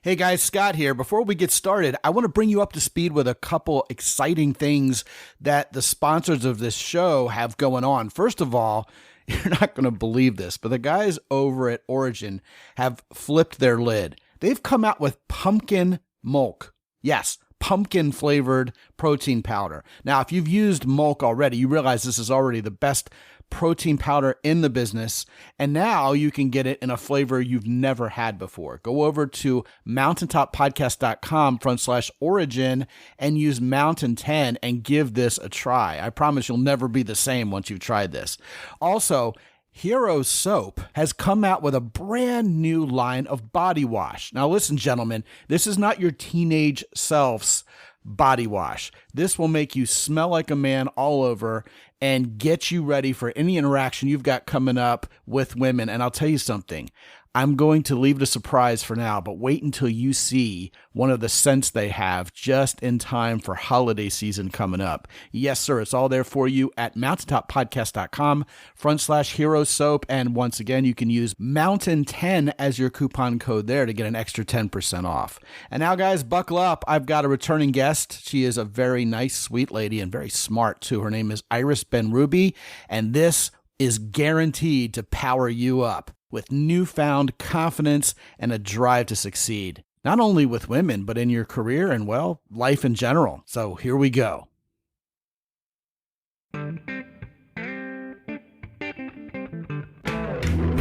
Hey guys, Scott here. Before we get started, I want to bring you up to speed with a couple exciting things that the sponsors of this show have going on. First of all, you're not going to believe this, but the guys over at Origin have flipped their lid. They've come out with pumpkin milk. Yes, pumpkin flavored protein powder. Now, if you've used milk already, you realize this is already the best protein powder in the business. And now you can get it in a flavor you've never had before. Go over to mountaintoppodcast.com/origin and use Mountain 10 and give this a try. I promise you'll never be the same once you've tried this. Also, Hero Soap has come out with a brand new line of body wash. Now listen, gentlemen, this is not your teenage self's body wash. This will make you smell like a man all over and get you ready for any interaction you've got coming up with women. And I'll tell you something, I'm going to leave it a surprise for now, but wait until you see one of the scents they have just in time for holiday season coming up. Yes, sir. It's all there for you at mountaintoppodcast.com/hero soap. And once again, you can use Mountain 10 as your coupon code there to get an extra 10% off. And now, guys, buckle up. I've got a returning guest. She is a very nice, sweet lady and very smart, too. Her name is Iris Benrubi, and this is guaranteed to power you up with newfound confidence and a drive to succeed, not only with women, but in your career and, well, life in general. So here we go.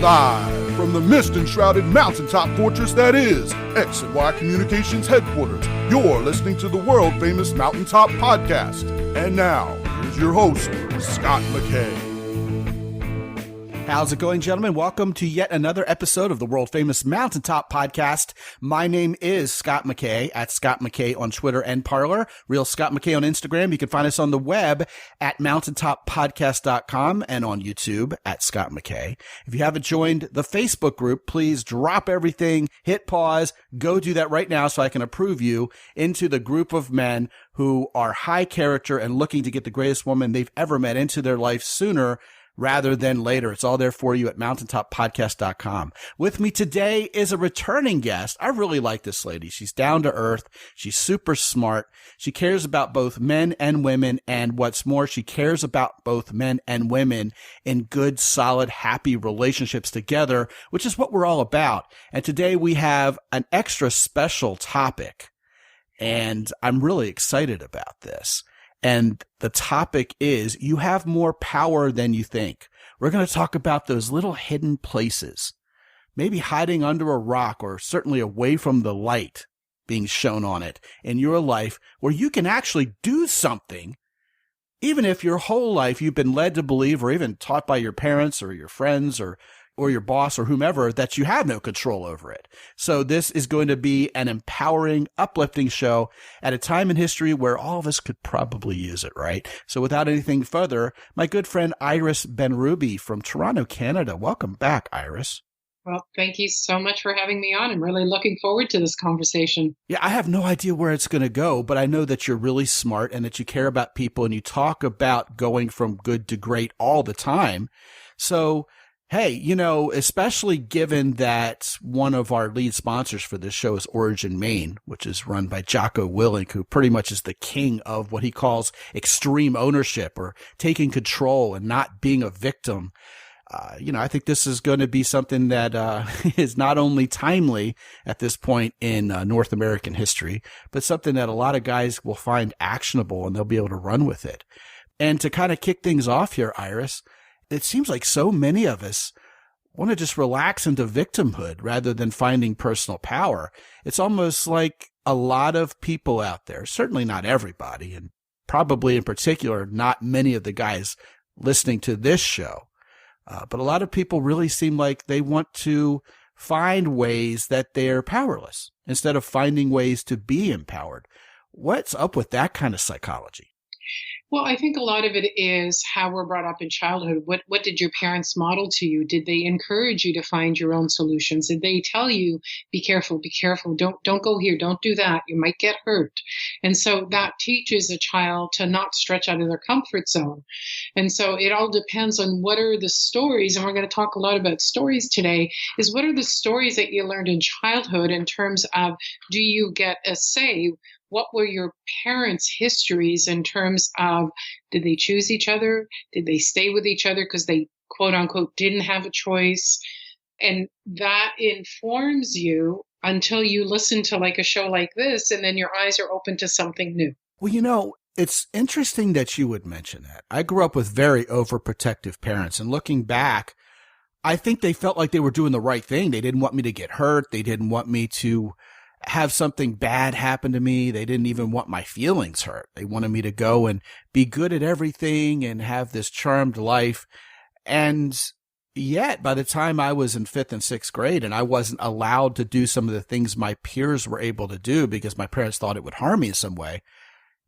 Live from the mist-enshrouded mountaintop fortress that is X and Y Communications headquarters, you're listening to the world-famous Mountaintop Podcast. And now, here's your host, Scott McKay. How's it going, gentlemen? Welcome to yet another episode of the world-famous Mountaintop Podcast. My name is Scott McKay, at Scott McKay on Twitter and Parler, Real Scott McKay on Instagram. You can find us on the web at mountaintoppodcast.com and on YouTube at Scott McKay. If you haven't joined the Facebook group, please drop everything, hit pause, go do that right now so I can approve you into the group of men who are high character and looking to get the greatest woman they've ever met into their life sooner rather than later. It's all there for you at mountaintoppodcast.com. With me today is a returning guest. I really like this lady. She's down to earth. She's super smart. She cares about both men and women. And what's more, she cares about both men and women in good, solid, happy relationships together, which is what we're all about. And today we have an extra special topic. And I'm really excited about this. And the topic is, you have more power than you think. We're going to talk about those little hidden places, maybe hiding under a rock or certainly away from the light being shown on it in your life, where you can actually do something, even if your whole life you've been led to believe or even taught by your parents or your friends or your boss or whomever that you have no control over it. So this is going to be an empowering, uplifting show at a time in history where all of us could probably use it, right? So without anything further, my good friend Iris Benrubi from Toronto, Canada. Welcome back, Iris. Well, thank you so much for having me on. I'm really looking forward to this conversation. Yeah, I have no idea where it's going to go, but I know that you're really smart and that you care about people and you talk about going from good to great all the time. So hey, you know, especially given that one of our lead sponsors for this show is Origin Maine, which is run by Jocko Willink, who pretty much is the king of what he calls extreme ownership or taking control and not being a victim. I think this is going to be something that is not only timely at this point in North American history, but something that a lot of guys will find actionable and they'll be able to run with it. And to kind of kick things off here, Iris, it seems like so many of us want to just relax into victimhood rather than finding personal power. It's almost like a lot of people out there, certainly not everybody, and probably in particular, not many of the guys listening to this show, but a lot of people really seem like they want to find ways that they're powerless instead of finding ways to be empowered. What's up with that kind of psychology? Well, I think a lot of it is how we're brought up in childhood. What did your parents model to you? Did they encourage you to find your own solutions? Did they tell you, be careful, don't go here, don't do that, you might get hurt? And so that teaches a child to not stretch out of their comfort zone. And so it all depends on what are the stories, and we're going to talk a lot about stories today, is what are the stories that you learned in childhood in terms of, do you get a say? What were your parents' histories in terms of, did they choose each other? Did they stay with each other because they, quote unquote, didn't have a choice? And that informs you until you listen to like a show like this, and then your eyes are open to something new. Well, it's interesting that you would mention that. I grew up with very overprotective parents, and looking back, I think they felt like they were doing the right thing. They didn't want me to get hurt. They didn't want me to have something bad happen to me. They didn't even want my feelings hurt. They wanted me to go and be good at everything and have this charmed life. And yet, by the time I was in 5th and 6th grade and I wasn't allowed to do some of the things my peers were able to do because my parents thought it would harm me in some way,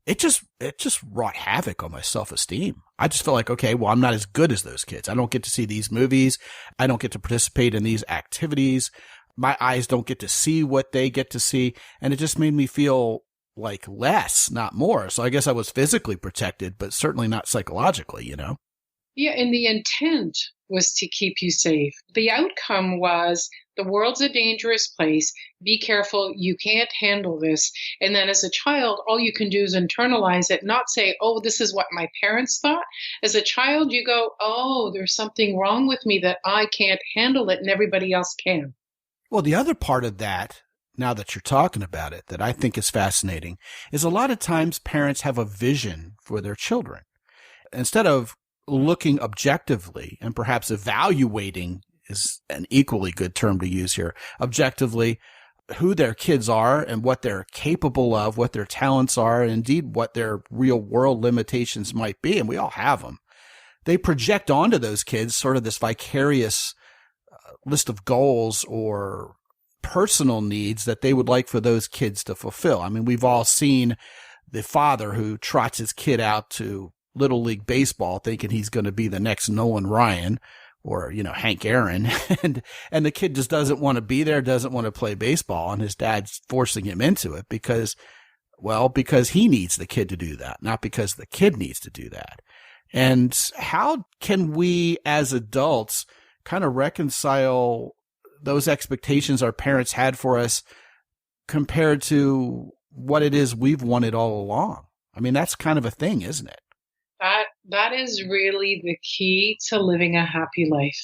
it just wrought havoc on my self-esteem. I just felt like, okay, well, I'm not as good as those kids. I don't get to see these movies. I don't get to participate in these activities. My eyes don't get to see what they get to see. And it just made me feel like less, not more. So I guess I was physically protected, but certainly not psychologically, Yeah, and the intent was to keep you safe. The outcome was, the world's a dangerous place. Be careful. You can't handle this. And then as a child, all you can do is internalize it, not say, oh, this is what my parents thought. As a child, you go, oh, there's something wrong with me that I can't handle it and everybody else can. Well, the other part of that, now that you're talking about it, that I think is fascinating, is a lot of times parents have a vision for their children. Instead of looking objectively and perhaps evaluating is an equally good term to use here, objectively, who their kids are and what they're capable of, what their talents are, and indeed what their real world limitations might be, and we all have them. They project onto those kids sort of this vicarious list of goals or personal needs that they would like for those kids to fulfill. I mean, we've all seen the father who trots his kid out to Little League Baseball thinking he's going to be the next Nolan Ryan or, Hank Aaron. And the kid just doesn't want to be there, doesn't want to play baseball. And his dad's forcing him into it because he needs the kid to do that, not because the kid needs to do that. And how can we as adults kind of reconcile those expectations our parents had for us compared to what it is we've wanted all along? I mean, that's kind of a thing, isn't it? That is really the key to living a happy life.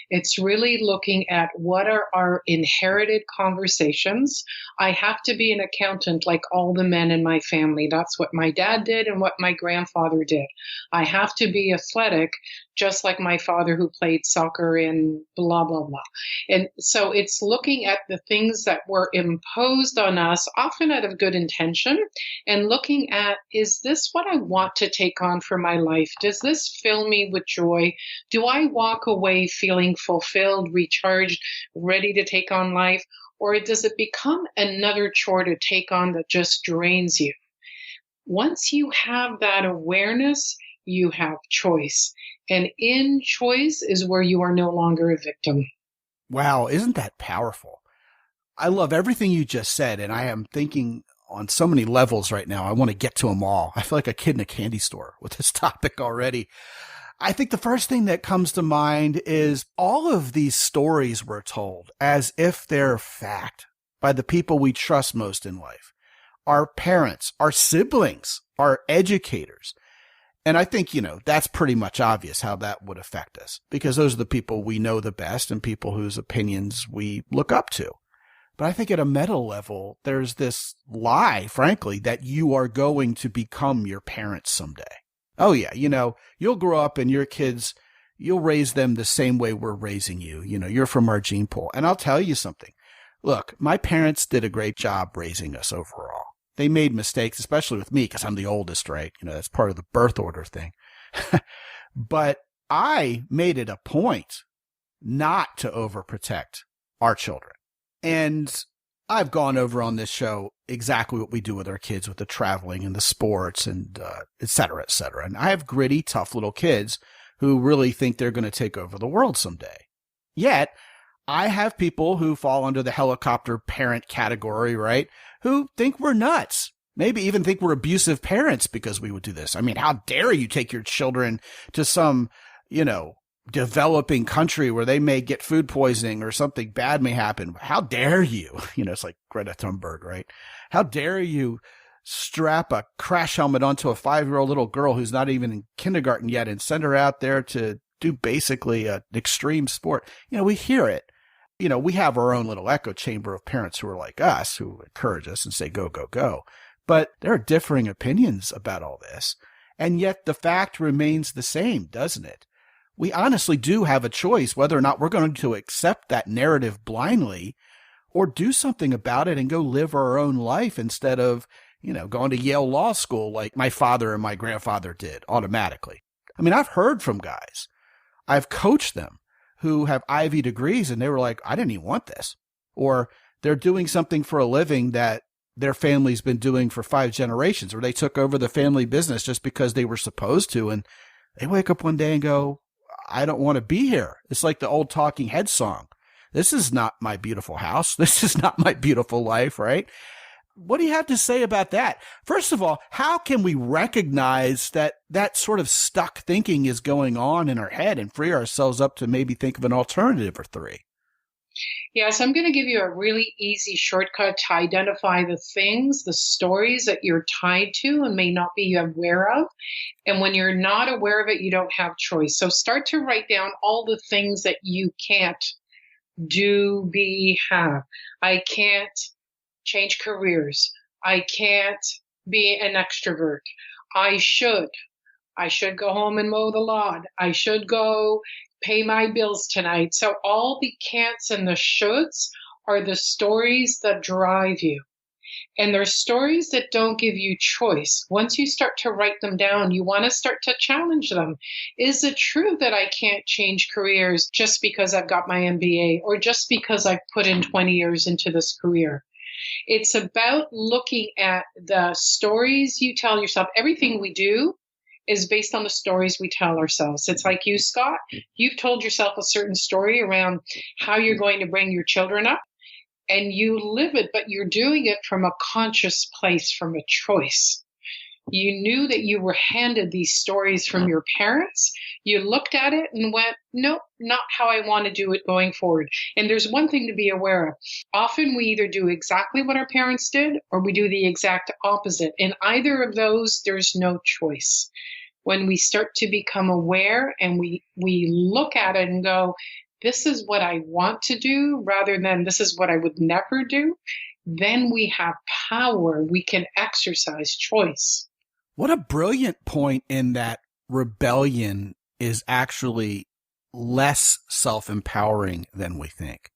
It's really looking at what are our inherited conversations. I have to be an accountant like all the men in my family. That's what my dad did and what my grandfather did. I have to be athletic just like my father who played soccer and blah, blah, blah. And so it's looking at the things that were imposed on us, often out of good intention, and looking at, is this what I want to take on for my life? Does this fill me with joy? Do I walk away feeling fulfilled, recharged, ready to take on life? Or does it become another chore to take on that just drains you? Once you have that awareness, you have choice. And in choice is where you are no longer a victim. Wow, isn't that powerful? I love everything you just said, and I am thinking on so many levels right now. I want to get to them all. I feel like a kid in a candy store with this topic already. I think the first thing that comes to mind is all of these stories were told as if they're fact by the people we trust most in life. Our parents, our siblings, our educators. And I think, that's pretty much obvious how that would affect us because those are the people we know the best and people whose opinions we look up to. But I think at a meta level, there's this lie, frankly, that you are going to become your parents someday. Oh, yeah. You'll grow up and your kids, you'll raise them the same way we're raising you. You're from our gene pool. And I'll tell you something. Look, my parents did a great job raising us overall. They made mistakes, especially with me because I'm the oldest, right? That's part of the birth order thing. But I made it a point not to overprotect our children. And I've gone over on this show exactly what we do with our kids with the traveling and the sports and et cetera, et cetera. And I have gritty, tough little kids who really think they're going to take over the world someday. Yet, I have people who fall under the helicopter parent category, right, who think we're nuts. Maybe even think we're abusive parents because we would do this. I mean, how dare you take your children to some, developing country where they may get food poisoning or something bad may happen. How dare you? It's like Greta Thunberg, right? How dare you strap a crash helmet onto a 5-year-old little girl who's not even in kindergarten yet and send her out there to do basically an extreme sport? We hear it. We have our own little echo chamber of parents who are like us, who encourage us and say, go, go, go. But there are differing opinions about all this. And yet the fact remains the same, doesn't it? We honestly do have a choice whether or not we're going to accept that narrative blindly or do something about it and go live our own life instead of, going to Yale Law School like my father and my grandfather did automatically. I mean, I've heard from guys. I've coached them who have Ivy degrees and they were like, I didn't even want this. Or they're doing something for a living that their family's been doing for 5 generations, or they took over the family business just because they were supposed to. And they wake up one day and go, I don't want to be here. It's like the old Talking Heads song. This is not my beautiful house. This is not my beautiful life, right? What do you have to say about that? First of all, how can we recognize that that sort of stuck thinking is going on in our head and free ourselves up to maybe think of an alternative or 3? Yes, I'm going to give you a really easy shortcut to identify the things, the stories that you're tied to and may not be aware of. And when you're not aware of it, you don't have choice. So start to write down all the things that you can't do, be, have. I can't change careers. I can't be an extrovert. I should go home and mow the lawn. I should go pay my bills tonight. So all the can'ts and the shoulds are the stories that drive you. And they're stories that don't give you choice. Once you start to write them down, you want to start to challenge them. Is it true that I can't change careers just because I've got my MBA or just because I've put in 20 years into this career? It's about looking at the stories you tell yourself. Everything we do is based on the stories we tell ourselves. It's like you, Scott. You've told yourself a certain story around how you're going to bring your children up, and you live it, but you're doing it from a conscious place, from a choice. You knew that you were handed these stories from your parents. You looked at it and went, nope, not how I want to do it going forward. And there's one thing to be aware of. Often we either do exactly what our parents did or we do the exact opposite. In either of those, there's no choice. When we start to become aware and we look at it and go, this is what I want to do rather than this is what I would never do, then we have power. We can exercise choice. What a brilliant point in that rebellion is actually less self-empowering than we think.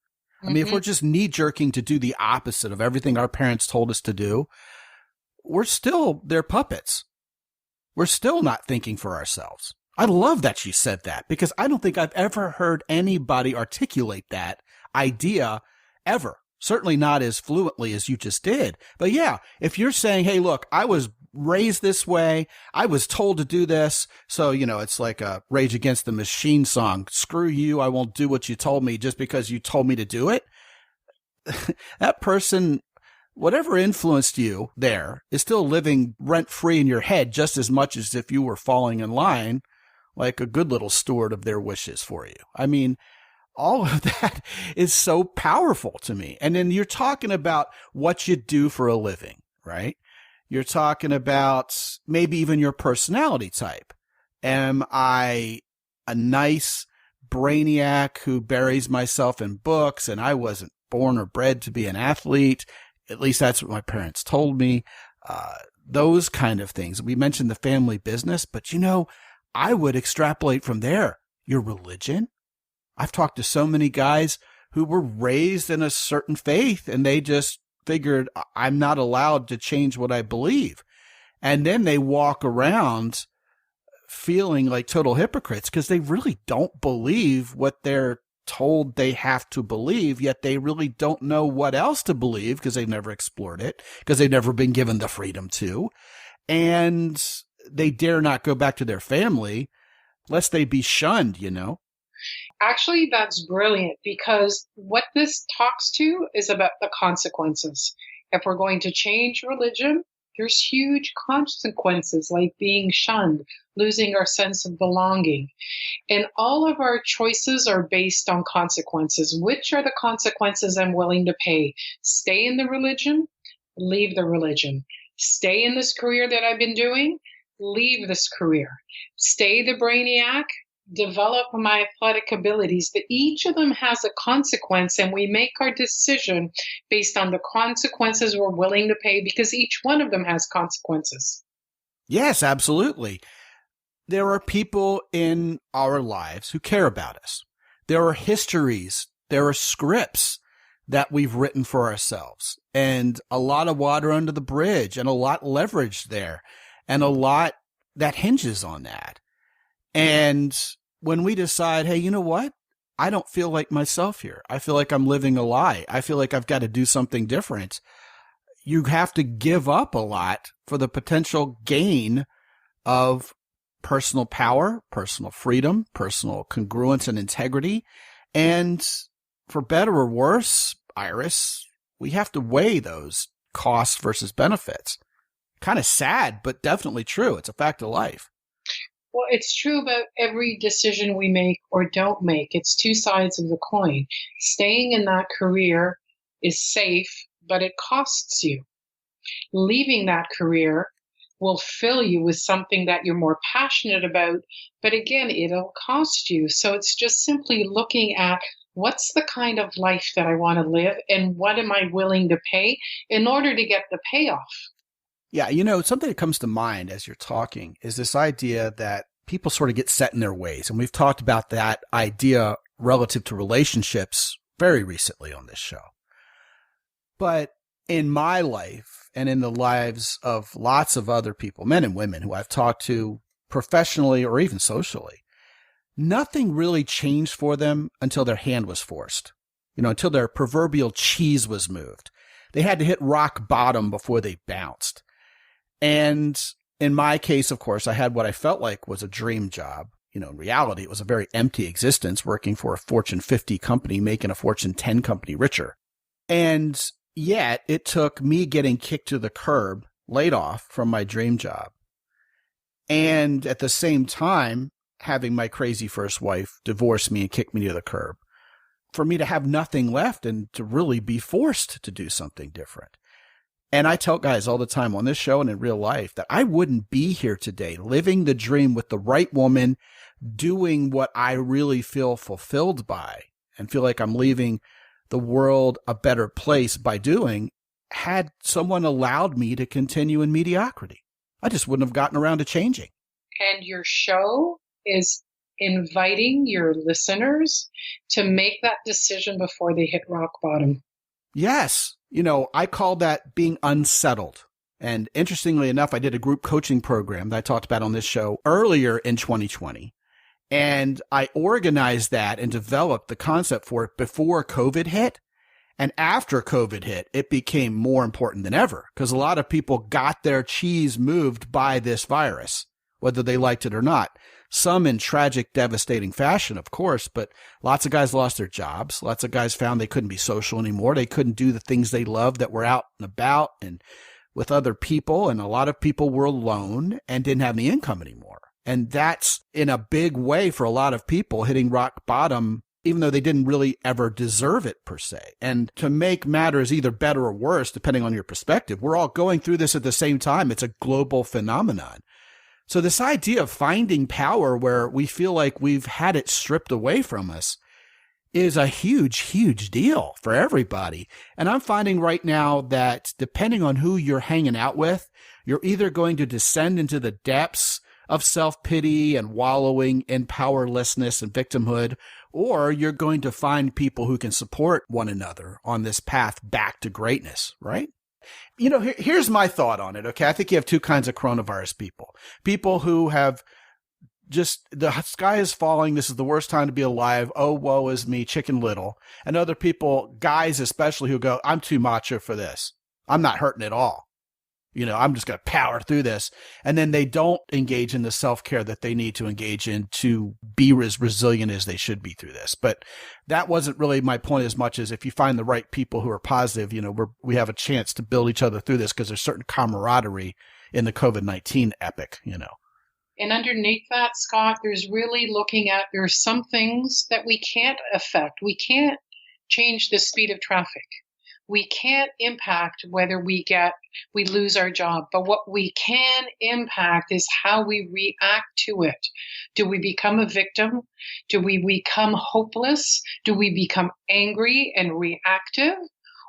I mean, if we're just knee-jerking to do the opposite of everything our parents told us to do, we're still their puppets. We're still not thinking for ourselves. I love that she said that because I don't think I've ever heard anybody articulate that idea ever. Certainly not as fluently as you just did. But yeah, if you're saying, hey, look, I was raised this way. I was told to do this. So, it's like a Rage Against the Machine song. Screw you. I won't do what you told me just because you told me to do it. That person, whatever influenced you there, is still living rent-free in your head just as much as if you were falling in line like a good little steward of their wishes for you. I mean, all of that is so powerful to me. And then you're talking about what you do for a living, right? You're talking about maybe even your personality type. Am I a nice brainiac who buries myself in books and I wasn't born or bred to be an athlete? At least that's what my parents told me. Those kind of things. We mentioned the family business, but I would extrapolate from there. Your religion. I've talked to so many guys who were raised in a certain faith and they just figured I'm not allowed to change what I believe. And then they walk around feeling like total hypocrites because they really don't believe what they're told they have to believe, yet they really don't know what else to believe because they've never explored it, because they've never been given the freedom to. And they dare not go back to their family lest they be shunned, you know? Actually, that's brilliant, because what this talks to is about the consequences. If we're going to change religion, there's huge consequences like being shunned, losing our sense of belonging. And all of our choices are based on consequences. Which are the consequences I'm willing to pay? Stay in the religion, leave the religion. Stay in this career that I've been doing, leave this career. Stay the brainiac, develop my athletic abilities. But each of them has a consequence, and we make our decision based on the consequences we're willing to pay, because each one of them has consequences. Yes, absolutely. There are people in our lives who care about us. There are histories, there are scripts that we've written for ourselves, and a lot of water under the bridge, and a lot leveraged there, and a lot that hinges on that. And when we decide, hey, you know what? I don't feel like myself here. I feel like I'm living a lie. I feel like I've got to do something different. You have to give up a lot for the potential gain of personal power, personal freedom, personal congruence and integrity. And for better or worse, Iris, we have to weigh those costs versus benefits. Kind of sad, but definitely true. It's a fact of life. Well, it's true about every decision we make or don't make. It's two sides of the coin. Staying in that career is safe, but it costs you. Leaving that career will fill you with something that you're more passionate about, but again, it'll cost you. So it's just simply looking at what's the kind of life that I want to live, and what am I willing to pay in order to get the payoff? Yeah, you know, something that comes to mind as you're talking is this idea that people sort of get set in their ways. And we've talked about that idea relative to relationships very recently on this show. But in my life and in the lives of lots of other people, men and women who I've talked to professionally or even socially, nothing really changed for them until their hand was forced, you know, until their proverbial cheese was moved. They had to hit rock bottom before they bounced. And in my case, of course, I had what I felt like was a dream job. You know, in reality, it was a very empty existence working for a Fortune 50 company, making a Fortune 10 company richer. And yet it took me getting kicked to the curb, laid off from my dream job, and at the same time, having my crazy first wife divorce me and kick me to the curb, for me to have nothing left and to really be forced to do something different. And I tell guys all the time on this show and in real life that I wouldn't be here today living the dream with the right woman, doing what I really feel fulfilled by and feel like I'm leaving the world a better place by doing, had someone allowed me to continue in mediocrity. I just wouldn't have gotten around to changing. And your show is inviting your listeners to make that decision before they hit rock bottom. Yes. You know, I call that being unsettled. And interestingly enough, I did a group coaching program that I talked about on this show earlier in 2020. And I organized that and developed the concept for it before COVID hit. And after COVID hit, it became more important than ever because a lot of people got their cheese moved by this virus, whether they liked it or not. Some in tragic, devastating fashion, of course, but lots of guys lost their jobs. Lots of guys found they couldn't be social anymore. They couldn't do the things they loved that were out and about and with other people. And a lot of people were alone and didn't have any income anymore. And that's in a big way for a lot of people hitting rock bottom, even though they didn't really ever deserve it per se. And to make matters either better or worse, depending on your perspective, we're all going through this at the same time. It's a global phenomenon. So this idea of finding power where we feel like we've had it stripped away from us is a huge, huge deal for everybody. And I'm finding right now that depending on who you're hanging out with, you're either going to descend into the depths of self-pity and wallowing in powerlessness and victimhood, or you're going to find people who can support one another on this path back to greatness, right? You know, here's my thought on it, okay? I think you have two kinds of coronavirus people. People who have just the sky is falling. This is the worst time to be alive. Oh, woe is me, Chicken Little. And other people, guys especially, who go, I'm too macho for this. I'm not hurting at all. I'm just going to power through this. And then they don't engage in the self-care that they need to engage in to be as resilient as they should be through this. But that wasn't really my point as much as if you find the right people who are positive, we have a chance to build each other through this because there's certain camaraderie in the COVID-19 epic. And underneath that, Scott, there's really looking at, there's some things that we can't affect. We can't change the speed of traffic. We can't impact whether we lose our job, but what we can impact is how we react to it. Do we become a victim? Do we become hopeless? Do we become angry and reactive?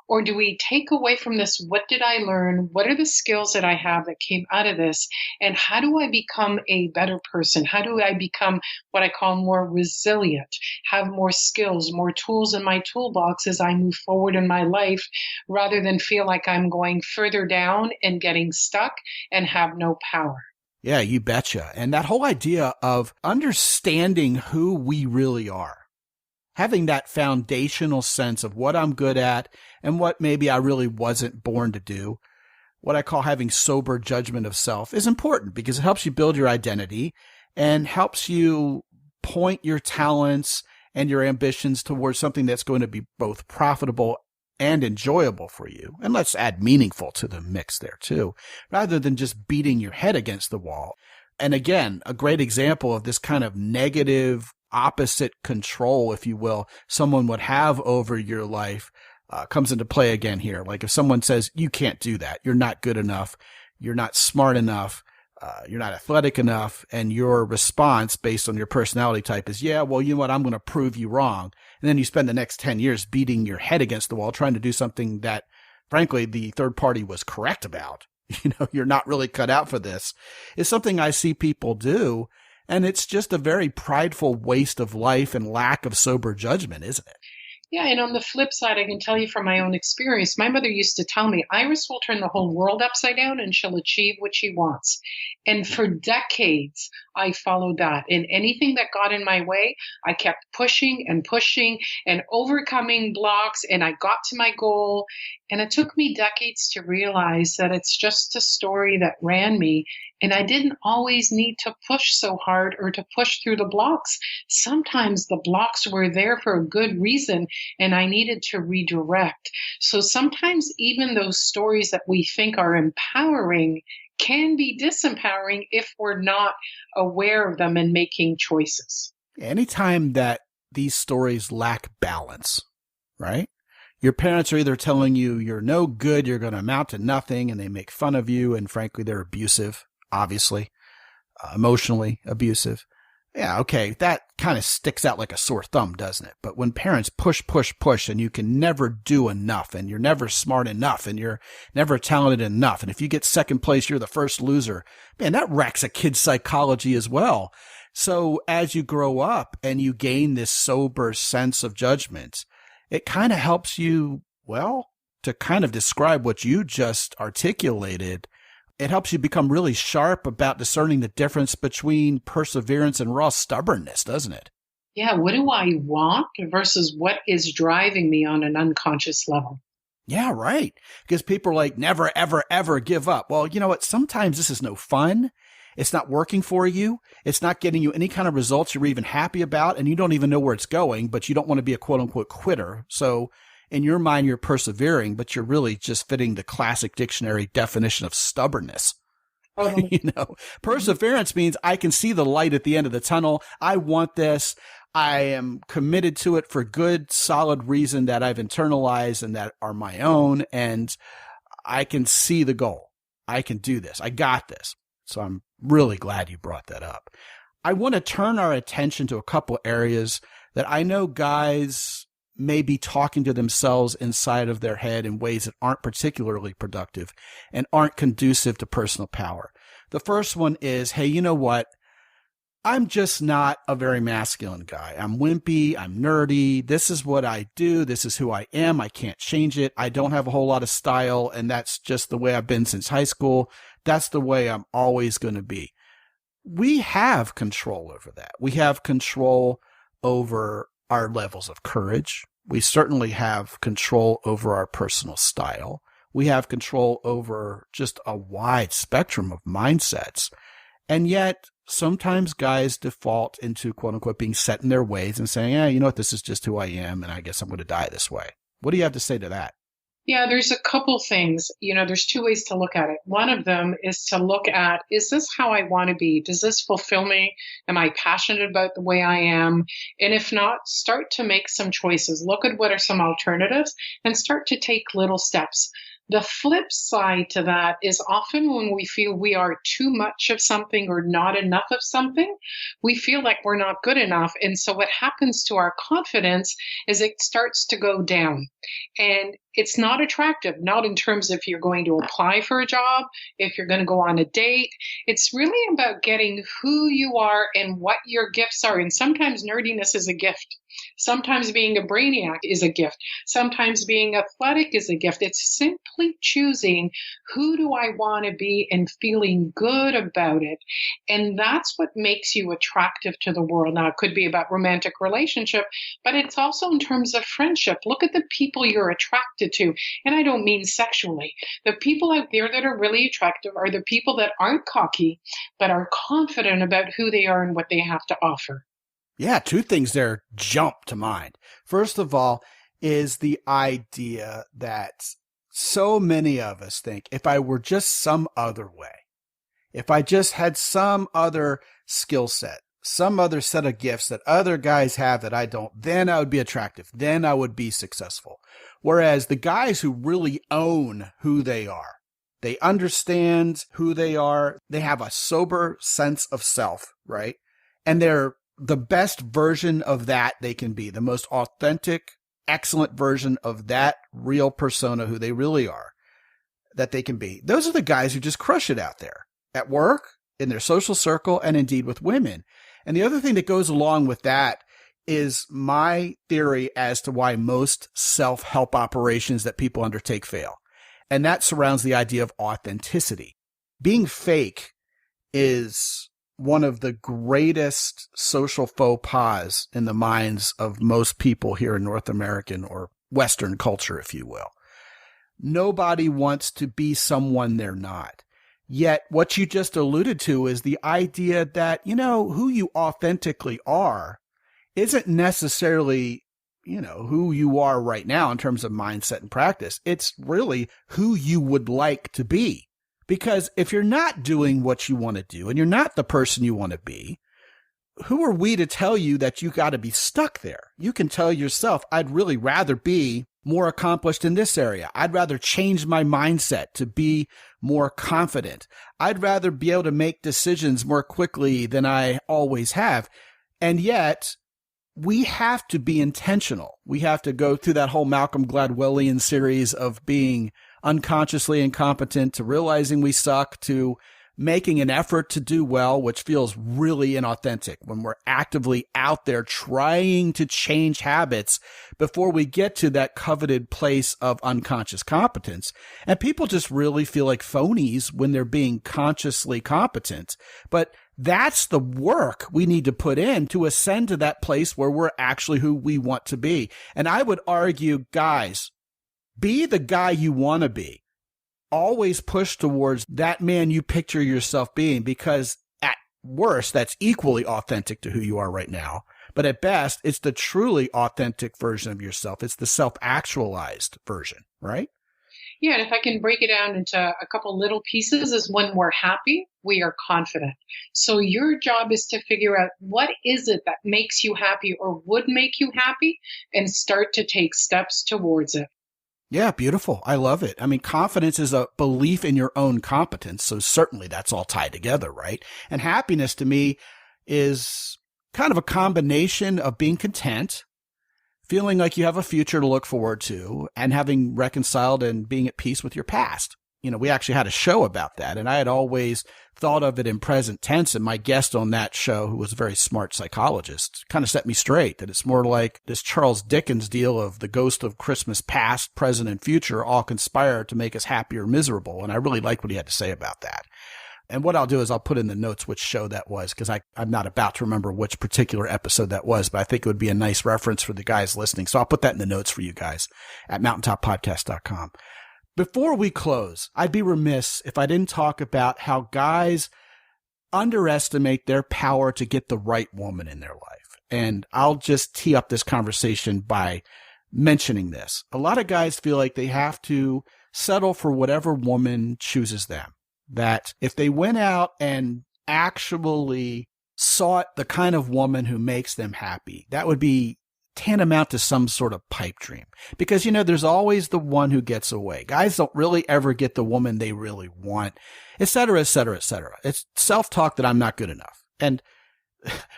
Or do we take away from this, what did I learn? What are the skills that I have that came out of this? And how do I become a better person? How do I become what I call more resilient, have more skills, more tools in my toolbox as I move forward in my life, rather than feel like I'm going further down and getting stuck and have no power? Yeah, you betcha. And that whole idea of understanding who we really are, having that foundational sense of what I'm good at and what maybe I really wasn't born to do, what I call having sober judgment of self, is important because it helps you build your identity and helps you point your talents and your ambitions towards something that's going to be both profitable and enjoyable for you. And let's add meaningful to the mix there too, rather than just beating your head against the wall. And again, a great example of this kind of negative opposite control, if you will, someone would have over your life comes into play again here. Like if someone says, you can't do that, you're not good enough, you're not smart enough, you're not athletic enough, and your response based on your personality type is, yeah, well, you know what, I'm going to prove you wrong. And then you spend the next 10 years beating your head against the wall trying to do something that, frankly, the third party was correct about. You're not really cut out for this. It's something I see people do. And it's just a very prideful waste of life and lack of sober judgment, isn't it? Yeah, and on the flip side, I can tell you from my own experience, my mother used to tell me, Iris will turn the whole world upside down and she'll achieve what she wants. And for decades, I followed that. And anything that got in my way, I kept pushing and overcoming blocks, and I got to my goal. And it took me decades to realize that it's just a story that ran me. And I didn't always need to push so hard or to push through the blocks. Sometimes the blocks were there for a good reason, and I needed to redirect. So sometimes even those stories that we think are empowering can be disempowering if we're not aware of them and making choices. Anytime that these stories lack balance, right? Your parents are either telling you you're no good, you're going to amount to nothing, and they make fun of you, and frankly, they're abusive. Obviously, emotionally abusive. Yeah, okay, that kind of sticks out like a sore thumb, doesn't it? But when parents push, and you can never do enough, and you're never smart enough, and you're never talented enough, and if you get second place, you're the first loser, man, that wrecks a kid's psychology as well. So as you grow up and you gain this sober sense of judgment, it kind of helps you, well, to kind of describe what you just articulated. It helps you become really sharp about discerning the difference between perseverance and raw stubbornness, doesn't it? Yeah, what do I want versus what is driving me on an unconscious level? Yeah, right. Because people are like, never, ever, ever give up. Well, you know what? Sometimes this is no fun. It's not working for you. It's not getting you any kind of results you're even happy about, and you don't even know where it's going, but you don't want to be a quote-unquote quitter. So in your mind, you're persevering, but you're really just fitting the classic dictionary definition of stubbornness. Perseverance means I can see the light at the end of the tunnel. I want this. I am committed to it for good, solid reason that I've internalized and that are my own. And I can see the goal. I can do this. I got this. So I'm really glad you brought that up. I want to turn our attention to a couple areas that I know guys may be talking to themselves inside of their head in ways that aren't particularly productive and aren't conducive to personal power. The first one is, hey, you know what? I'm just not a very masculine guy. I'm wimpy. I'm nerdy. This is what I do. This is who I am. I can't change it. I don't have a whole lot of style, and that's just the way I've been since high school. That's the way I'm always going to be. we have control over that. We have control over our levels of courage. We certainly have control over our personal style. We have control over just a wide spectrum of mindsets. And yet, sometimes guys default into, quote unquote, being set in their ways and saying, you know what, this is just who I am, and I guess I'm going to die this way. What do you have to say to that? Yeah, there's a couple things. There's two ways to look at it. One of them is to look at, is this how I want to be? Does this fulfill me? Am I passionate about the way I am? And if not, start to make some choices. Look at what are some alternatives and start to take little steps. The flip side to that is often when we feel we are too much of something or not enough of something, we feel like we're not good enough. And so what happens to our confidence is it starts to go down. And it's not attractive, not in terms of if you're going to apply for a job, if you're going to go on a date. It's really about getting who you are and what your gifts are. And sometimes nerdiness is a gift. Sometimes being a brainiac is a gift. Sometimes being athletic is a gift. It's simply choosing who do I want to be and feeling good about it. And that's what makes you attractive to the world. Now, it could be about romantic relationship, but it's also in terms of friendship. Look at the people you're attracted to. And I don't mean sexually. The people out there that are really attractive are the people that aren't cocky, but are confident about who they are and what they have to offer. Yeah, two things there jump to mind. First of all is the idea that so many of us think, if I were just some other way, if I just had some other skill set, some other set of gifts that other guys have that I don't, then I would be attractive. Then I would be successful. Whereas the guys who really own who they are, they understand who they are, they have a sober sense of self, right? And they're the best version of that they can be, the most authentic, excellent version of that real persona who they really are, that they can be. Those are the guys who just crush it out there at work, in their social circle, and indeed with women. And the other thing that goes along with that is my theory as to why most self-help operations that people undertake fail. And that surrounds the idea of authenticity. Being fake is one of the greatest social faux pas in the minds of most people here in North American or Western culture, if you will. Nobody wants to be someone they're not. Yet what you just alluded to is the idea that, who you authentically are isn't necessarily, who you are right now in terms of mindset and practice. It's really who you would like to be. Because if you're not doing what you want to do and you're not the person you want to be, who are we to tell you that you got to be stuck there? You can tell yourself, I'd really rather be more accomplished in this area. I'd rather change my mindset to be more confident. I'd rather be able to make decisions more quickly than I always have. And yet, we have to be intentional. We have to go through that whole Malcolm Gladwellian series of being unconsciously incompetent to realizing we suck to making an effort to do well, which feels really inauthentic when we're actively out there trying to change habits before we get to that coveted place of unconscious competence. And people just really feel like phonies when they're being consciously competent. But that's the work we need to put in to ascend to that place where we're actually who we want to be. And I would argue, guys, be the guy you want to be. Always push towards that man you picture yourself being, because at worst, that's equally authentic to who you are right now. But at best, it's the truly authentic version of yourself. It's the self-actualized version, right? Yeah, and if I can break it down into a couple little pieces, is when we're happy, we are confident. So your job is to figure out what is it that makes you happy or would make you happy and start to take steps towards it. Yeah, beautiful. I love it. I mean, confidence is a belief in your own competence. So certainly that's all tied together, right? And happiness to me is kind of a combination of being content, feeling like you have a future to look forward to, and having reconciled and being at peace with your past. We actually had a show about that, and I had always thought of it in present tense, and my guest on that show, who was a very smart psychologist, kind of set me straight that it's more like this Charles Dickens deal of the ghost of Christmas past, present, and future all conspire to make us happy or miserable, and I really liked what he had to say about that. And what I'll do is I'll put in the notes which show that was, because I'm not about to remember which particular episode that was, but I think it would be a nice reference for the guys listening. So I'll put that in the notes for you guys at mountaintoppodcast.com. Before we close, I'd be remiss if I didn't talk about how guys underestimate their power to get the right woman in their life. And I'll just tee up this conversation by mentioning this. A lot of guys feel like they have to settle for whatever woman chooses them. That if they went out and actually sought the kind of woman who makes them happy, that would be tantamount to some sort of pipe dream. Because, there's always the one who gets away. Guys don't really ever get the woman they really want, et cetera, et cetera, et cetera. It's self-talk that I'm not good enough. And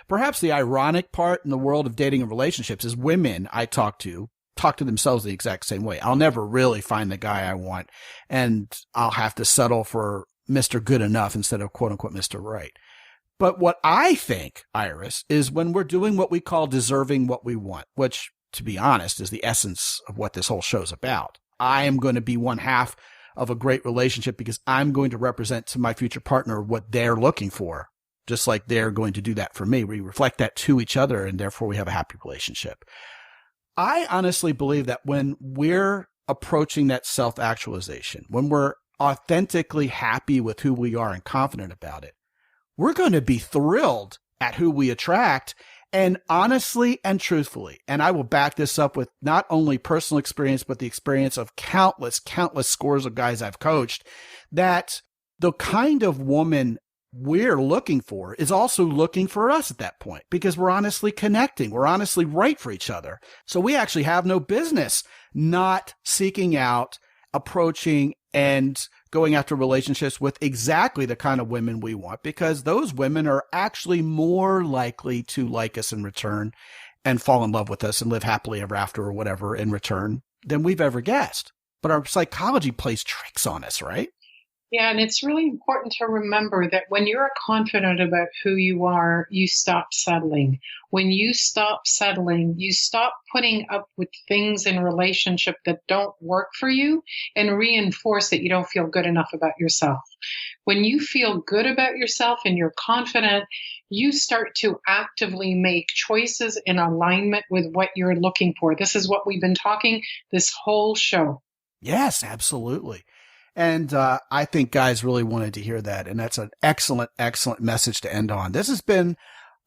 perhaps the ironic part in the world of dating and relationships is women I talk to themselves the exact same way. I'll never really find the guy I want, and I'll have to settle for Mr. Good Enough instead of quote unquote Mr. Right. But what I think, Iris, is when we're doing what we call deserving what we want, which, to be honest, is the essence of what this whole show's about. I am going to be one half of a great relationship because I'm going to represent to my future partner what they're looking for, just like they're going to do that for me. We reflect that to each other, and therefore we have a happy relationship. I honestly believe that when we're approaching that self-actualization, when we're authentically happy with who we are and confident about it, we're going to be thrilled at who we attract. And honestly and truthfully, and I will back this up with not only personal experience, but the experience of countless scores of guys I've coached, that the kind of woman we're looking for is also looking for us at that point, because we're honestly connecting. We're honestly right for each other. So we actually have no business not seeking out, approaching, and going after relationships with exactly the kind of women we want, because those women are actually more likely to like us in return and fall in love with us and live happily ever after or whatever in return than we've ever guessed. But our psychology plays tricks on us, right? Yeah, and it's really important to remember that when you're confident about who you are, you stop settling. When you stop settling, you stop putting up with things in relationship that don't work for you and reinforce that you don't feel good enough about yourself. When you feel good about yourself and you're confident, you start to actively make choices in alignment with what you're looking for. This is what we've been talking this whole show. Yes, absolutely. And I think guys really wanted to hear that. And that's an excellent, excellent message to end on. This has been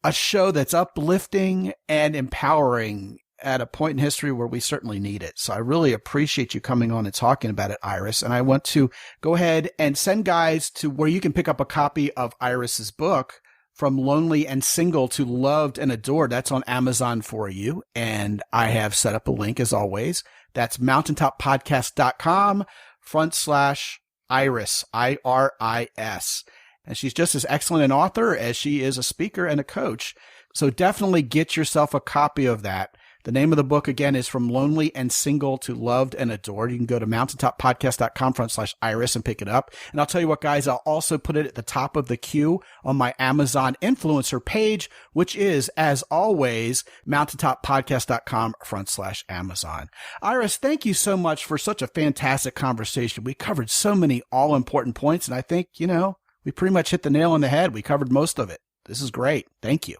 a show that's uplifting and empowering at a point in history where we certainly need it. So I really appreciate you coming on and talking about it, Iris. And I want to go ahead and send guys to where you can pick up a copy of Iris's book, From Lonely and Single to Loved and Adored. That's on Amazon for you. And I have set up a link as always. That's mountaintoppodcast.com/Iris, IRIS. And she's just as excellent an author as she is a speaker and a coach. So definitely get yourself a copy of that. The name of the book, again, is From Lonely and Single to Loved and Adored. You can go to mountaintoppodcast.com/Iris and pick it up. And I'll tell you what, guys, I'll also put it at the top of the queue on my Amazon influencer page, which is, as always, mountaintoppodcast.com/Amazon. Iris, thank you so much for such a fantastic conversation. We covered so many all-important points, and I think, we pretty much hit the nail on the head. We covered most of it. This is great. Thank you.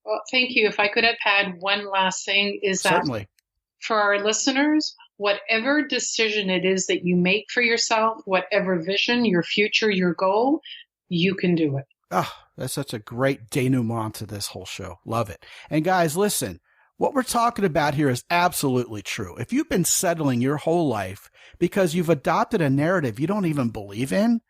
Well, thank you. If I could have had one last thing, is that certainly for our listeners, whatever decision it is that you make for yourself, whatever vision, your future, your goal, you can do it. Oh, that's such a great denouement to this whole show. Love it. And guys, listen, what we're talking about here is absolutely true. If you've been settling your whole life because you've adopted a narrative you don't even believe in,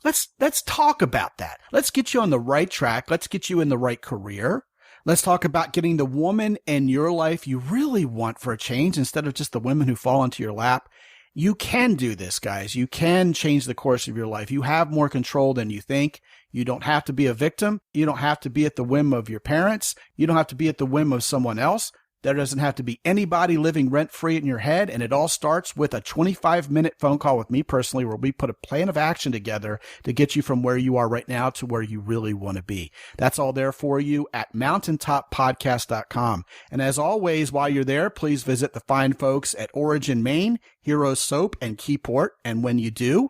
let's talk about that. Let's get you on the right track. Let's get you in the right career. Let's talk about getting the woman in your life you really want for a change instead of just the women who fall into your lap. You can do this, guys. You can change the course of your life. You have more control than you think. You don't have to be a victim. You don't have to be at the whim of your parents. You don't have to be at the whim of someone else. There doesn't have to be anybody living rent-free in your head. And it all starts with a 25-minute phone call with me personally, where we put a plan of action together to get you from where you are right now to where you really want to be. That's all there for you at mountaintoppodcast.com. And as always, while you're there, please visit the fine folks at Origin Maine, Heroes Soap, and Keyport. And when you do,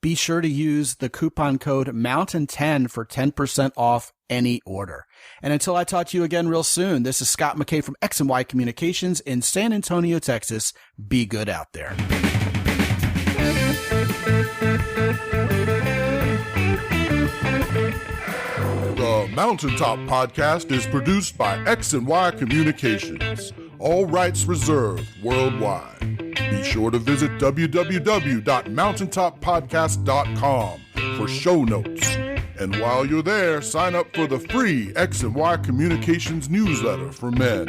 be sure to use the coupon code MOUNTAIN10 for 10% off any order. And until I talk to you again real soon, this is Scott McKay from X&Y Communications in San Antonio, Texas. Be good out there. The Mountaintop Podcast is produced by X&Y Communications. All rights reserved worldwide. Be sure to visit www.mountaintoppodcast.com for show notes. And while you're there, sign up for the free X&Y Communications newsletter for men.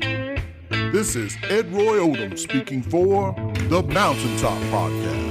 This is Ed Roy Odom speaking for the Mountaintop Podcast.